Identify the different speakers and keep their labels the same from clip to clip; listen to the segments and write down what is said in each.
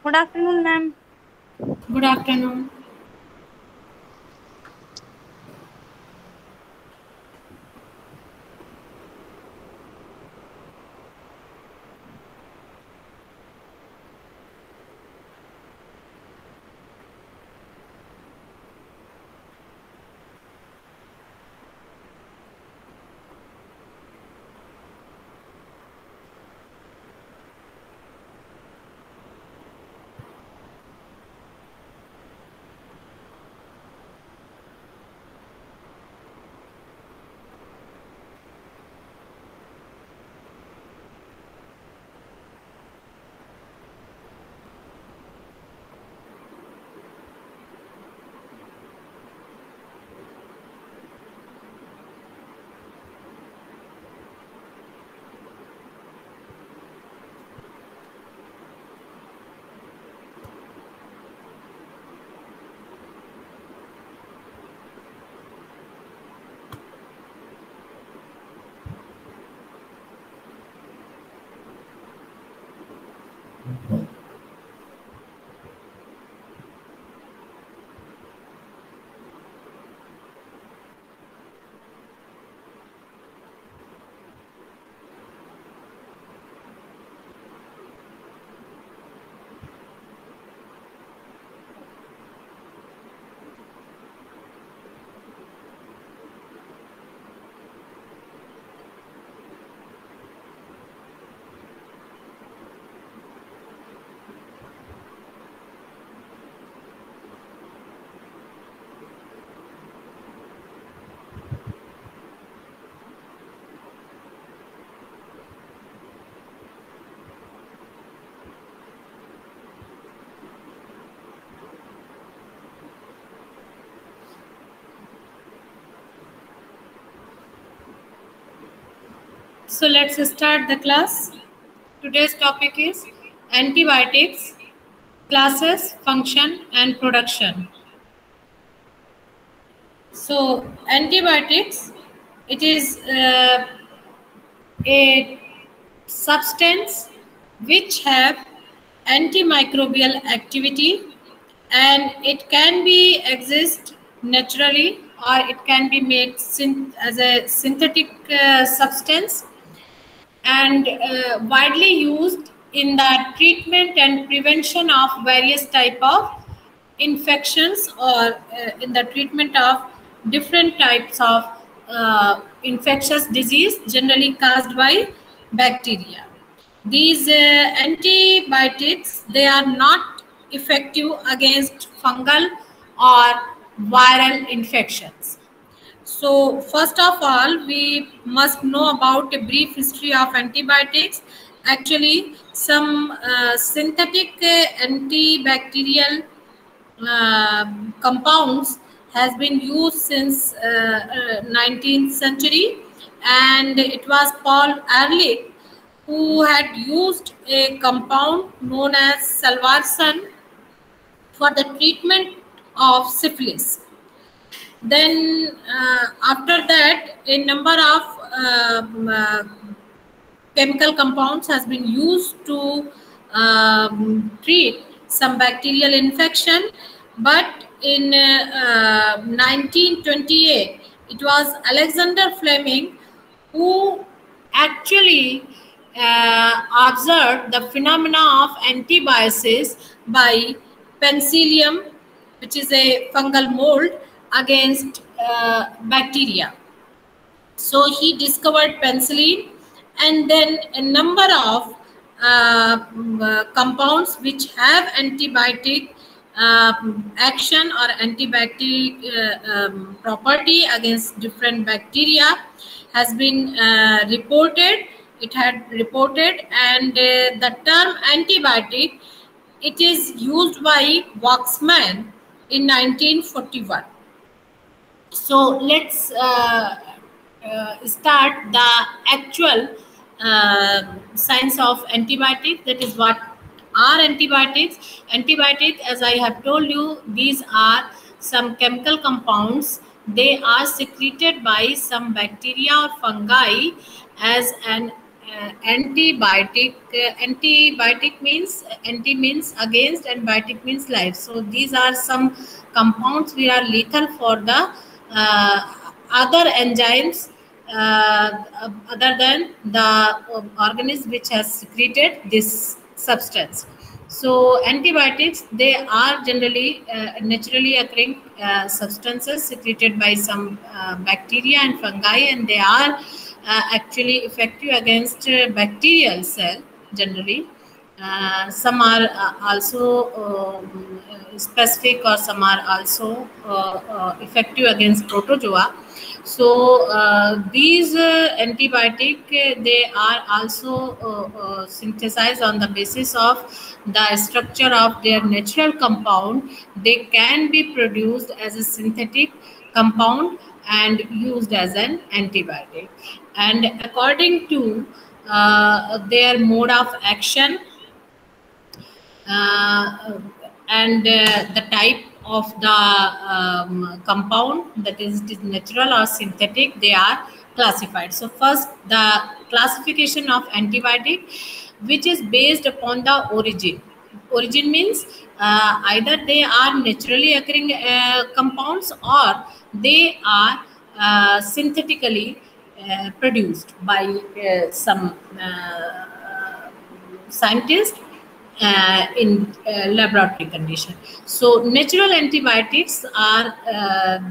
Speaker 1: Good afternoon, ma'am.
Speaker 2: Good afternoon. So let's start the class. Today's topic is antibiotics, classes, function, and production. So antibiotics, it is a substance which have antimicrobial activity, and it can be exist naturally or it can be made as a synthetic substance, and widely used in the treatment and prevention of various type of infections, or in the treatment of different types of infectious disease generally caused by bacteria. These antibiotics, they are not effective against fungal or viral infections. So first of all, we must know about a brief history of antibiotics. Actually, some synthetic antibacterial compounds has been used since 19th century, and it was Paul Ehrlich who had used a compound known as salvarsan for the treatment of syphilis. Then after that, a number of chemical compounds has been used to treat some bacterial infection, but in 1928 it was Alexander Fleming who actually observed the phenomena of antibiosis by penicillium, which is a fungal mold against bacteria. So he discovered penicillin, and then a number of compounds which have antibiotic action or antibiotic property against different bacteria has been reported. It had reported, and the term antibiotic, it is used by Waxman in 1941. So let's start the actual science of antibiotics. That is, what are antibiotics? Antibiotics, as I have told you, these are some chemical compounds. They are secreted by some bacteria or fungi as an antibiotic. Antibiotic means anti means against and biotic means life. So these are some compounds which are lethal for the other enzymes other than the organism which has secreted this substance. So antibiotics, they are generally naturally occurring substances secreted by some bacteria and fungi, and they are actually effective against bacterial cell generally. Some are also specific, or some are also effective against protozoa. So these antibiotic, they are also synthesized on the basis of the structure of their natural compound. They can be produced as a synthetic compound and used as an antibiotic. And according to their mode of action and the type of the compound, that is, it is natural or synthetic, they are classified. So first, the classification of antibiotic, which is based upon the origin. Origin means either they are naturally occurring compounds, or they are synthetically produced by some scientists in laboratory condition. So natural antibiotics are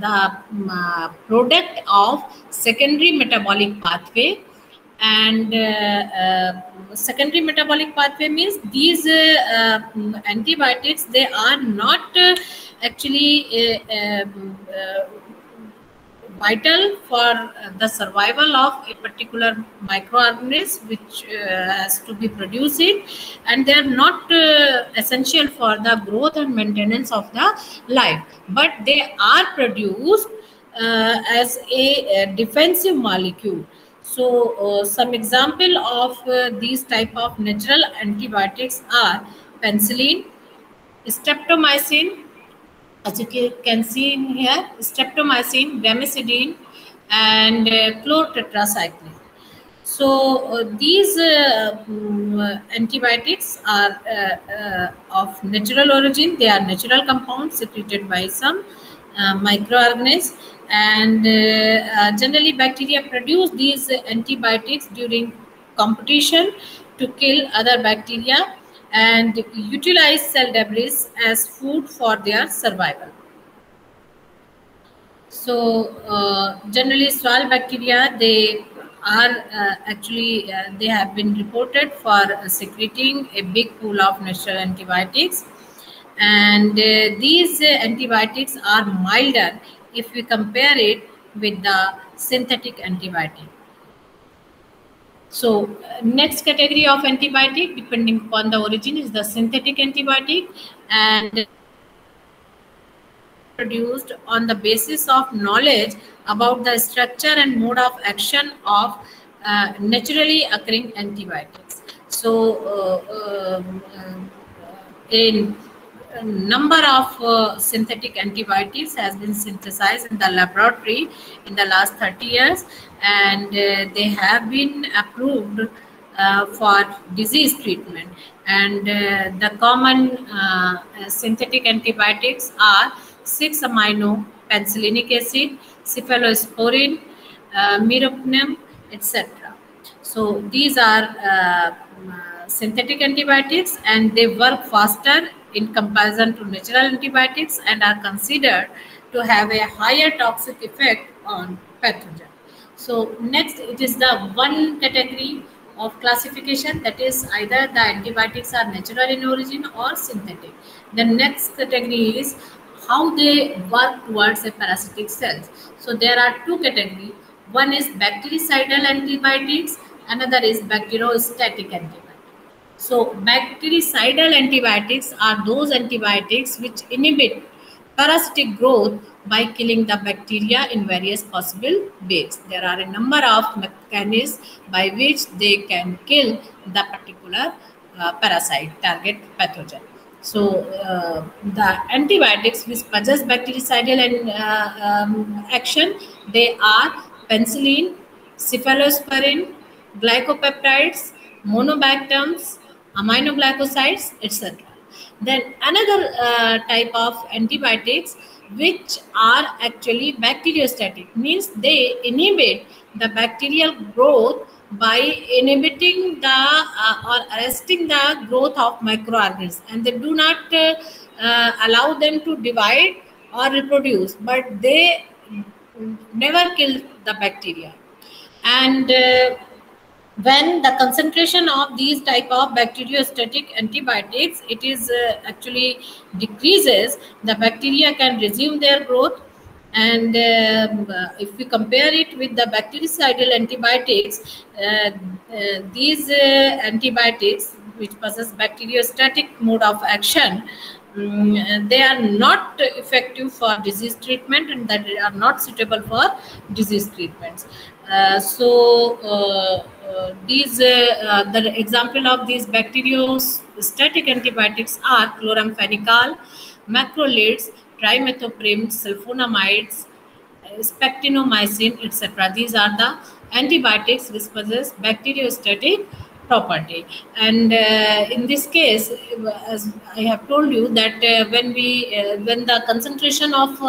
Speaker 2: the product of secondary metabolic pathway. And secondary metabolic pathway means these antibiotics, they are not actually vital for the survival of a particular microorganism which has to be produced in, and they are not essential for the growth and maintenance of the life, but they are produced as a defensive molecule. So some example of these type of natural antibiotics are penicillin, streptomycin, as you can see in here, streptomycin, ramicindine, and chlortetracycline. So these antibiotics are of natural origin. They are natural compounds secreted by some microorganisms, and generally bacteria produce these antibiotics during competition to kill other bacteria and utilize cell debris as food for their survival. So generally soil bacteria, they are actually they have been reported for secreting a big pool of natural antibiotics, and these antibiotics are milder if we compare it with the synthetic antibiotic. So next category of antibiotic, depending upon the origin, is the synthetic antibiotic, and produced on the basis of knowledge about the structure and mode of action of naturally occurring antibiotics. So in number of synthetic antibiotics has been synthesized in the laboratory in the last 30 years, and they have been approved for disease treatment. And the common synthetic antibiotics are 6-amino penicillinic acid, cephalosporin, meropenem, etc. So these are synthetic antibiotics, and they work faster in comparison to natural antibiotics and are considered to have a higher toxic effect on pathogen. So next, it is the one category of classification, that is either the antibiotics are natural in origin or synthetic. The next category is how they work towards a parasitic cells. So there are two categories. One is bactericidal antibiotics, another is bacteriostatic antibiotics. So bactericidal antibiotics are those antibiotics which inhibit parasitic growth by killing the bacteria in various possible ways. There are a number of mechanisms by which they can kill the particular parasite, target pathogen. So the antibiotics which possess bactericidal action, they are penicillin, cephalosporin, glycopeptides, monobactams, aminoglycosides, etc. Then another type of antibiotics which are actually bacteriostatic, means they inhibit the bacterial growth by inhibiting the or arresting the growth of microorganisms, and they do not allow them to divide or reproduce, but they never kill the bacteria. And when the concentration of these type of bacteriostatic antibiotics, it is actually decreases, the bacteria can resume their growth. And if we compare it with the bactericidal antibiotics, these antibiotics which possess bacteriostatic mode of action, they are not effective for disease treatment, and that are not suitable for disease treatments. The example of these bacteriostatic antibiotics are chloramphenicol, macrolides, trimethoprim, sulfonamides, spectinomycin, etc. These are the antibiotics which possess bacteriostatic property. And in this case, as I have told you, that when the concentration of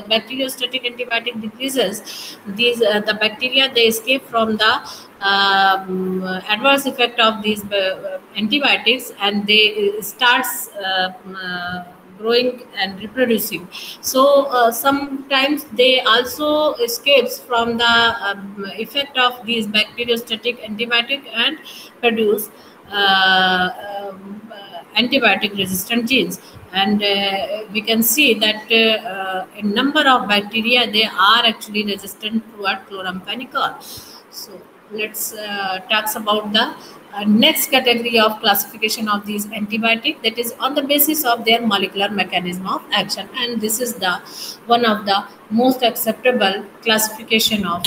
Speaker 2: bacteriostatic antibiotic decreases, these the bacteria, they escape from the adverse effect of these antibiotics, and they starts growing and reproducing. So sometimes they also escapes from the effect of these bacteriostatic antibiotic and produce antibiotic resistant genes. And we can see that a number of bacteria, they are actually resistant toward chloramphenicol. So let's talk about the next category of classification of these antibiotics, that is on the basis of their molecular mechanism of action. And this is the one of the most acceptable classification of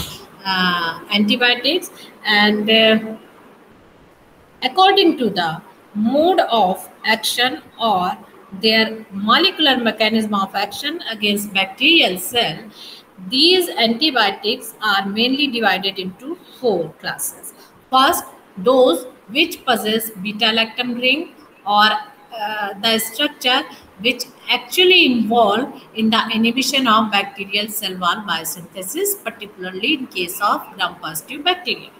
Speaker 2: antibiotics. And according to the mode of action or their molecular mechanism of action against bacterial cell, these antibiotics are mainly divided into 4 classes. First, those which possess beta-lactam ring, or the structure which actually involved in the inhibition of bacterial cell wall biosynthesis, particularly in case of gram-positive bacteria.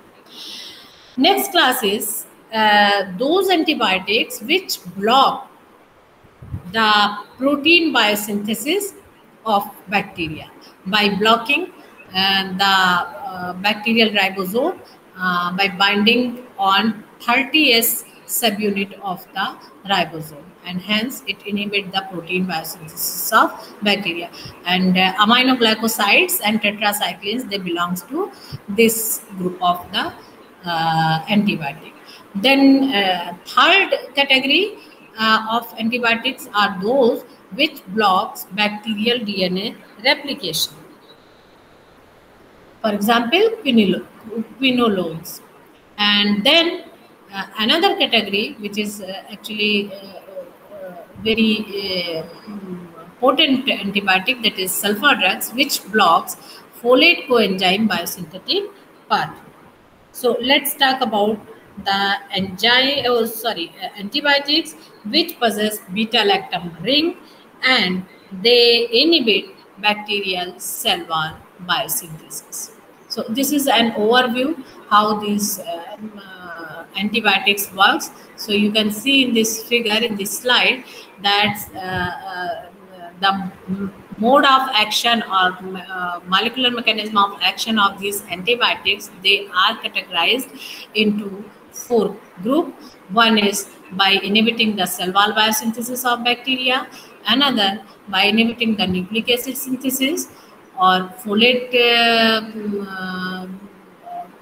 Speaker 2: Next class is those antibiotics which block the protein biosynthesis of bacteria by blocking the bacterial ribosome by binding on 30S subunit of the ribosome, and hence it inhibits the protein biosynthesis of bacteria. And aminoglycosides and tetracyclines, they belongs to this group of the antibiotic. Then third category of antibiotics are those which blocks bacterial DNA replication. For example, quinolones. And then another category which is actually very potent antibiotic, that is sulfur drugs, which blocks folate coenzyme biosynthetic pathway. So let's talk about the antibiotics which possess beta-lactam ring, and they inhibit bacterial cell wall biosynthesis. So this is an overview how these antibiotics works. So you can see in this figure, in this slide, that the mode of action or molecular mechanism of action of these antibiotics, they are categorized into 4 groups. One is by inhibiting the cell wall biosynthesis of bacteria, another by inhibiting the nucleic acid synthesis or folate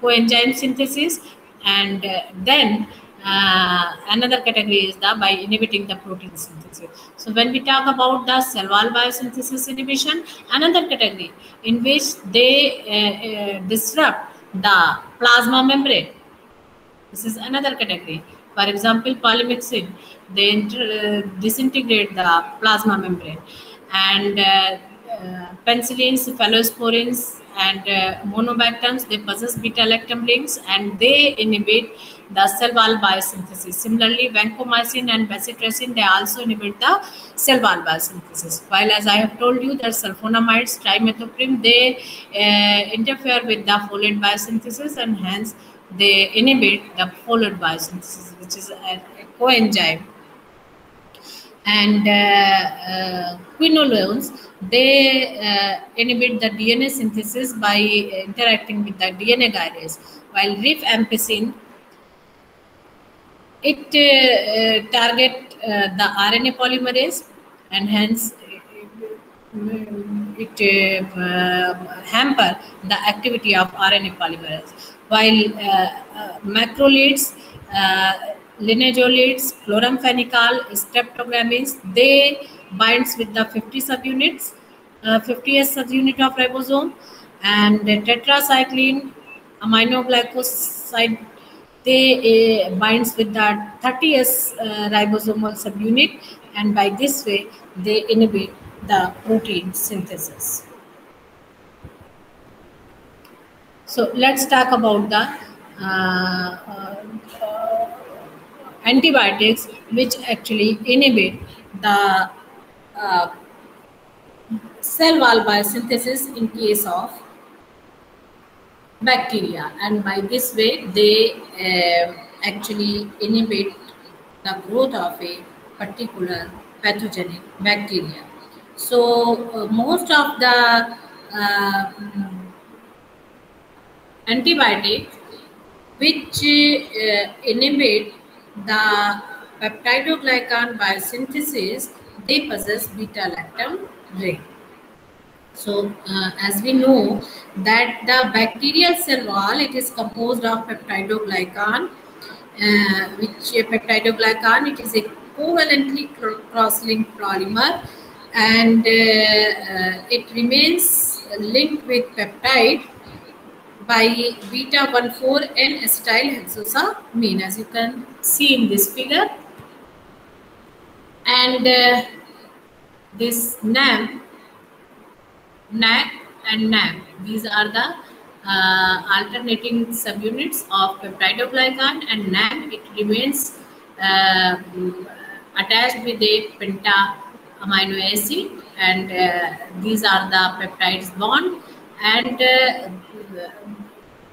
Speaker 2: coenzyme synthesis, and then another category is by inhibiting the protein synthesis. So when we talk about the cell wall biosynthesis inhibition, another category in which they disrupt the plasma membrane. This is another category. For example, polymyxin, they disintegrate the plasma membrane. And penicillins, cephalosporins, and monobactams, they possess beta-lactam rings and they inhibit the cell wall biosynthesis. Similarly, vancomycin and bacitracin, they also inhibit the cell wall biosynthesis. While as I have told you that sulfonamides, trimethoprim, they interfere with the folate biosynthesis and hence they inhibit the folate biosynthesis, which is a coenzyme. And quinolones, they inhibit the DNA synthesis by interacting with the DNA gyrase, while rifampicin, it target the RNA polymerase and hence it hamper the activity of RNA polymerase, while macrolides, linezolides, chloramphenicol, streptogramins, they binds with the 50 subunits, 50s subunit of ribosome, and tetracycline aminoglycoside, they binds with the 30s ribosomal subunit, and by this way they inhibit the protein synthesis. So let's talk about the antibiotics which actually inhibit the cell wall biosynthesis in case of bacteria, and by this way they actually inhibit the growth of a particular pathogenic bacteria. So most of the antibiotics which inhibit the peptidoglycan biosynthesis, they possess beta-lactam ring. So as we know that the bacterial cell wall, it is composed of peptidoglycan, which peptidoglycan, it is a covalently cross-linked polymer, and it remains linked with peptide by beta-1,4-N acetylhexosamine, as you can see in this figure. And this NAM, NAC and NAM, these are the alternating subunits of peptidoglycan, and NAM, it remains attached with a penta amino acid, and these are the peptides bond, and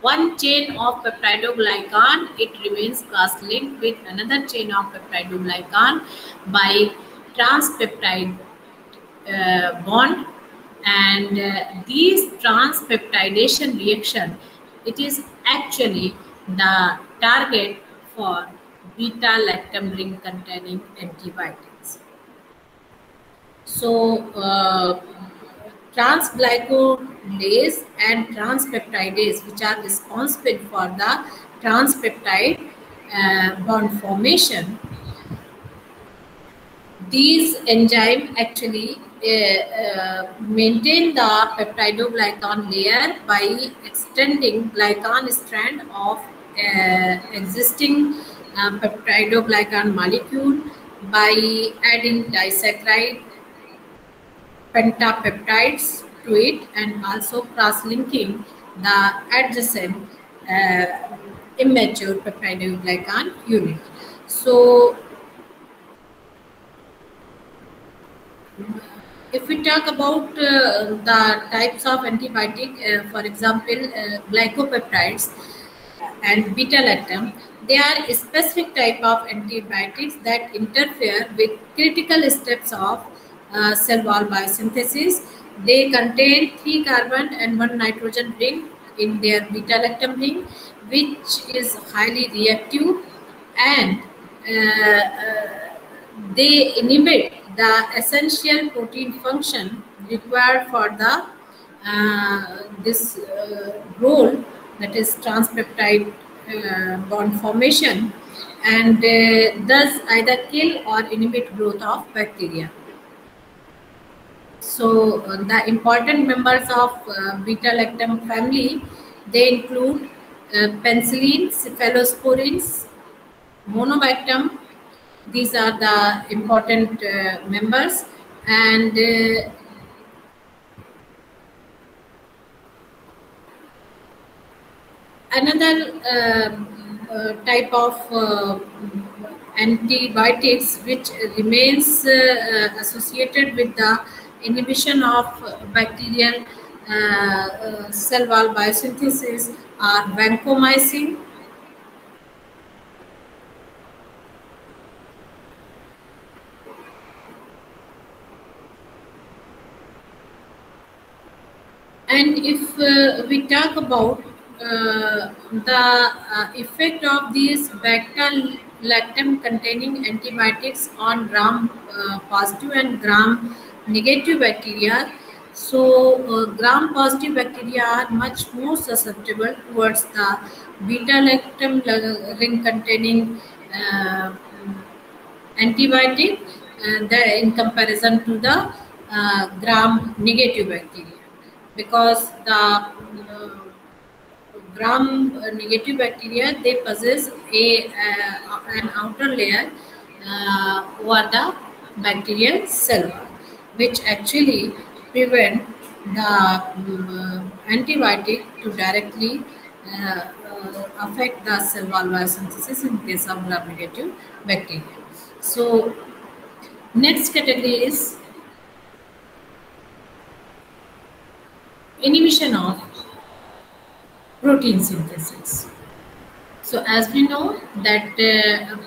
Speaker 2: one chain of peptidoglycan, it remains cross-linked with another chain of peptidoglycan by transpeptide bond, and these transpeptidation reaction, it is actually the target for beta-lactam ring containing antibiotics. So transglycolase and transpeptidase, which are responsible for the transpeptide bond formation, these enzymes actually maintain the peptidoglycan layer by extending glycan strand of existing peptidoglycan molecule by adding disaccharide pentapeptides to it, and also cross-linking the adjacent immature peptidoglycan unit. So if we talk about the types of antibiotic, for example, glycopeptides and beta-lactam, they are a specific type of antibiotics that interfere with critical steps of cell wall biosynthesis. They contain 3 carbon and 1 nitrogen ring in their beta-lactam ring, which is highly reactive, and they inhibit the essential protein function required for the this role, that is transpeptide bond formation, and thus either kill or inhibit growth of bacteria. So the important members of beta-lactam family, they include penicillin, cephalosporins, monobactam. These are the important members, and Another type of antibiotics which remains associated with the inhibition of bacterial cell wall biosynthesis are vancomycin, and if we talk about the effect of these bacta-lactam containing antibiotics on gram positive and gram negative bacteria, so gram positive bacteria are much more susceptible towards the beta-lactam ring containing antibiotic in comparison to the gram negative bacteria, because the gram negative bacteria, they possess an outer layer over the bacterial cell wall, which actually prevent the antibiotic to directly affect the cell wall biosynthesis in case of gram negative bacteria. So next category is inhibition of protein synthesis. So as we know that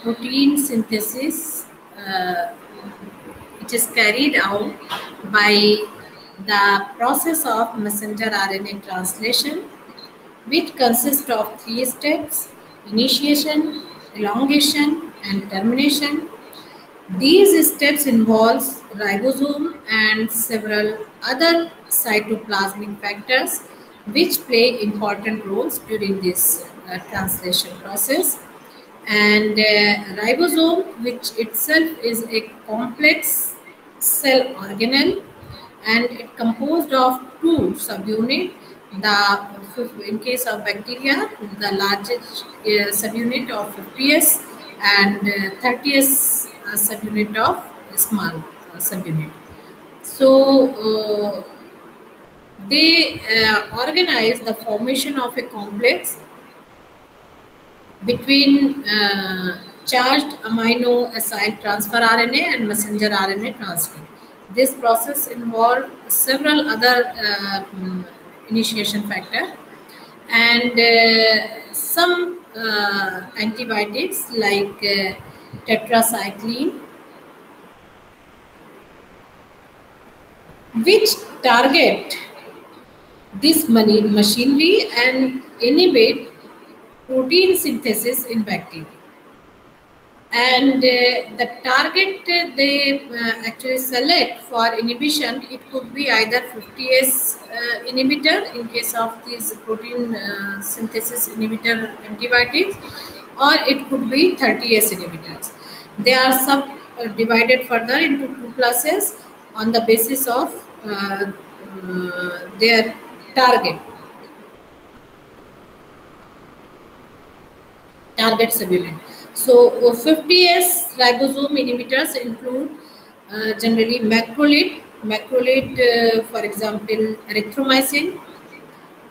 Speaker 2: protein synthesis it is carried out by the process of messenger RNA translation, which consists of 3 steps: initiation, elongation, and termination. These steps involve ribosome and several other cytoplasmic factors which play important roles during this translation process. And ribosome, which itself is a complex cell organelle, and it composed of 2 subunits. In case of bacteria, the largest subunit of 50s and 30s subunit of small subunit. So they organize the formation of a complex between charged amino acid transfer RNA and messenger RNA transfer. This process involved several other initiation factors, and some antibiotics like tetracycline, which target this machinery and inhibit protein synthesis in bacteria. And the target they actually select for inhibition, it could be either 50S inhibitor in case of these protein synthesis inhibitor antibiotics, or it could be 30S inhibitors. They are subdivided further into 2 classes on the basis of their target subunit. So 50S ribosome inhibitors include generally macrolide, for example, erythromycin,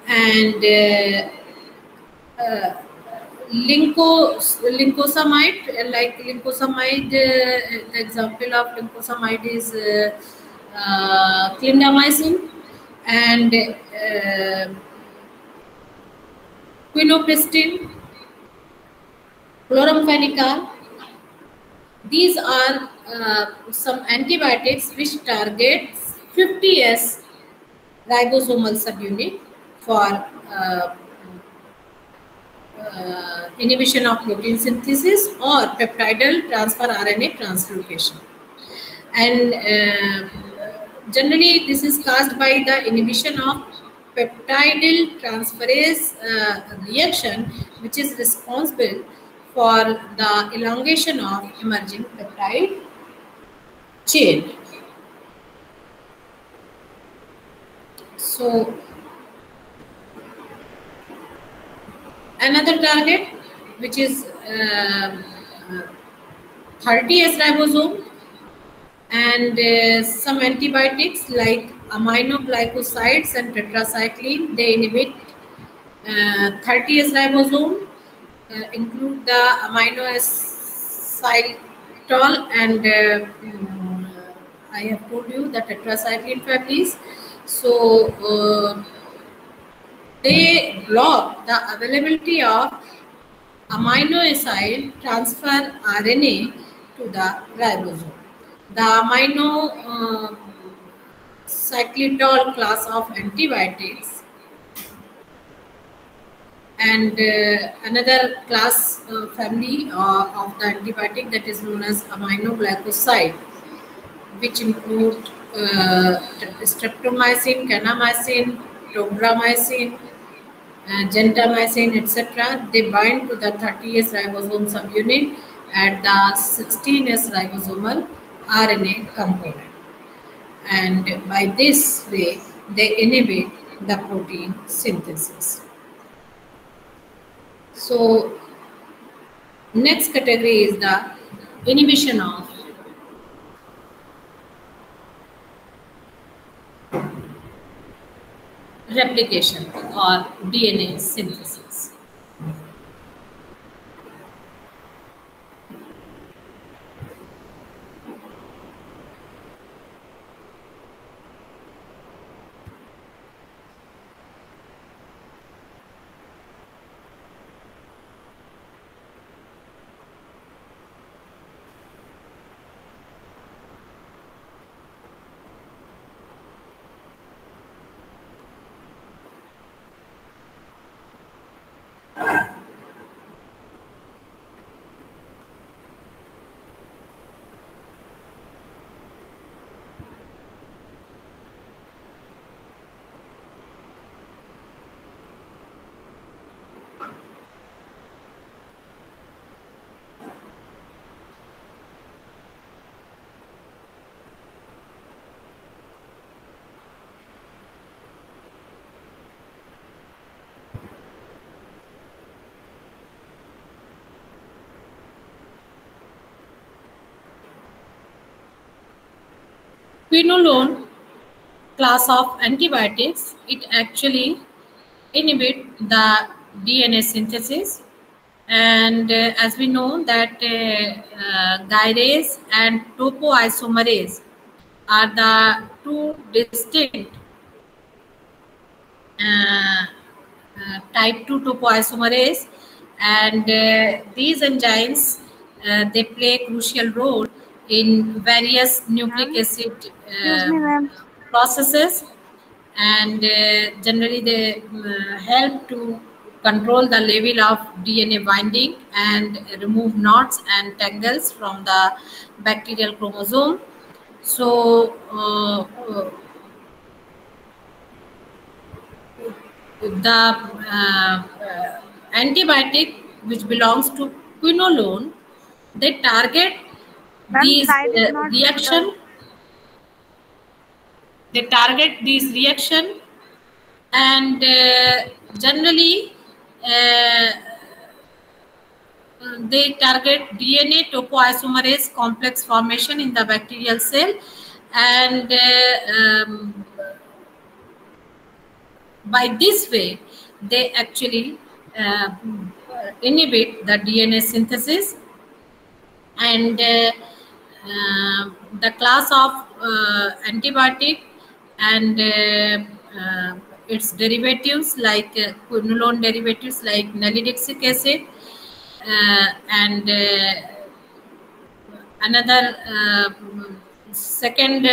Speaker 2: and lincosamide. Like lincosamide, the example of lincosamide is clindamycin, and quinupristin, chloramphenicol. These are some antibiotics which targets 50S ribosomal subunit for inhibition of protein synthesis or peptidal transfer RNA translocation. And generally this is caused by the inhibition of peptidyl transferase reaction, which is responsible for the elongation of emerging peptide chain. So another target, which is 30S ribosome, and some antibiotics like aminoglycosides and tetracycline, they inhibit 30S ribosome include the amino acyltol and I have told you the tetracycline families. So they block the availability of amino acid transfer RNA to the ribosome. The amino cyclitol class of antibiotics and another class family of the antibiotic that is known as aminoglycoside, which include streptomycin, kanamycin, tobramycin, gentamicin, etc. They bind to the 30S ribosome subunit at the 16S ribosomal RNA component, and by this way they inhibit the protein synthesis. So next category is the inhibition of replication or DNA synthesis. Quinolone class of antibiotics, it actually inhibit the DNA synthesis, and as we know that gyrase and topoisomerase are the two distinct type 2 topoisomerase, and these enzymes they play a crucial role in various nucleic acid processes, and generally they help to control the level of DNA binding and remove knots and tangles from the bacterial chromosome. So the antibiotic which belongs to quinolone, they target these reaction. They target these reaction, and generally they target DNA topoisomerase complex formation in the bacterial cell, and by this way they actually inhibit the DNA synthesis, and the class of antibiotic and its derivatives like quinolone derivatives like nalidixic acid and another second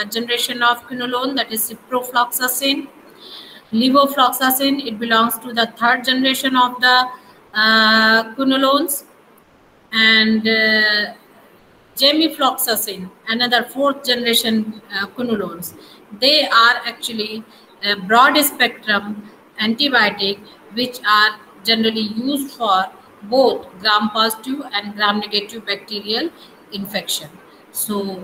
Speaker 2: generation of quinolone, that is ciprofloxacin, levofloxacin. It belongs to the third generation of the quinolones, and gemifloxacin, another fourth generation quinolones. They are actually a broad spectrum antibiotic which are generally used for both gram positive and gram negative bacterial infection. So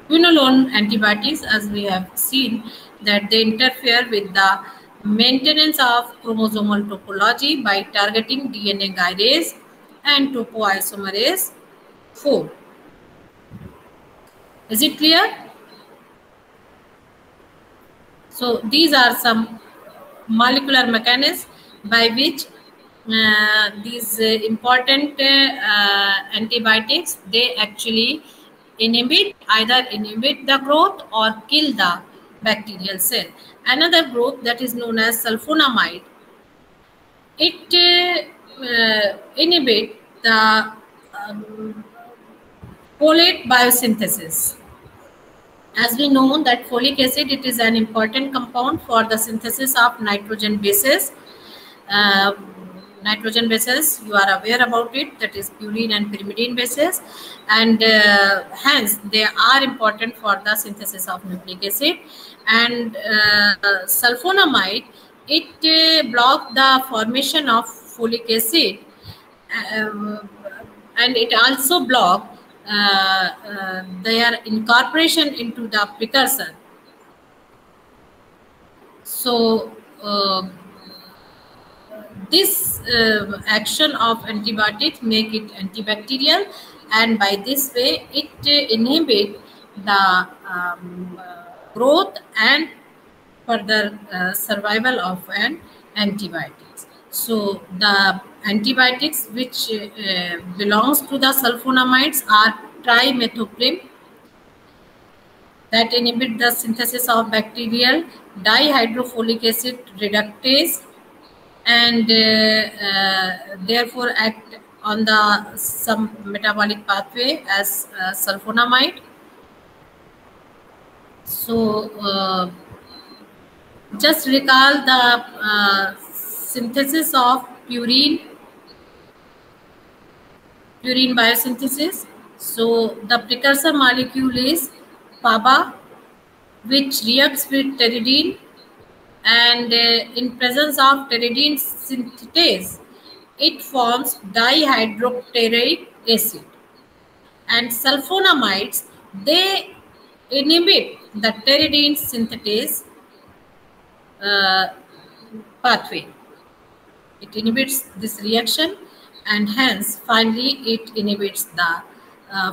Speaker 2: quinolone antibiotics, as we have seen, that they interfere with the maintenance of chromosomal topology by targeting DNA gyrase and topoisomerase 4. Is it clear? So these are some molecular mechanism by which these important antibiotics, they actually either inhibit the growth or kill the bacterial cell. Another group that is known as sulfonamide, it inhibit the folate biosynthesis. As we know that folic acid, it is an important compound for the synthesis of nitrogen bases. Nitrogen bases, you are aware about it, that is purine and pyrimidine bases, and hence they are important for the synthesis of nucleic acid. And sulfonamide, it blocks the formation of folic acid, and it also blocks their incorporation into the precursor. So this action of antibiotics make it antibacterial, and by this way it inhibit the growth and further survival of an antibiotics. So the antibiotics which belongs to the sulfonamides are trimethoprim, that inhibit the synthesis of bacterial dihydrofolic acid reductase, and therefore act on the some metabolic pathway as sulfonamide. So just recall the synthesis of purine biosynthesis. So the precursor molecule is PABA, which reacts with pteridine, and in presence of pteridine synthetase, it forms dihydropteroic acid. And sulfonamides, they inhibit the pteridine synthetase pathway. It inhibits this reaction, and hence finally it inhibits the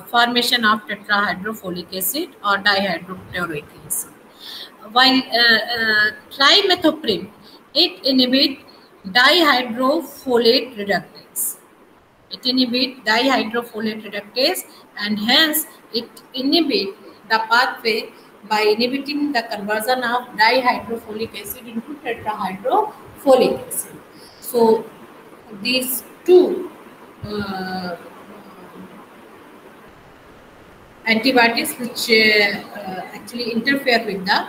Speaker 2: formation of tetrahydrofolic acid or dihydropteroic acid. While trimethoprim, it inhibits dihydrofolate reductase. It inhibits dihydrofolate reductase, and hence it inhibits the pathway by inhibiting the conversion of dihydrofolic acid into tetrahydrofolic acid. So these two antibiotics which actually interfere with the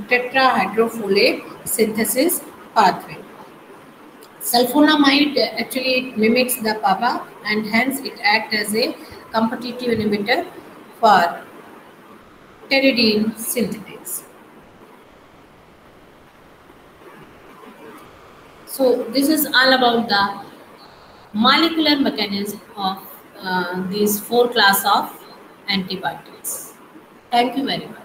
Speaker 2: tetrahydrofolate synthesis pathway. Sulfonamide actually mimics the PABA, and hence it acts as a competitive inhibitor for pteridine synthetase. So this is all about the molecular mechanism of these 4 classes of antibiotics. Thank you very much.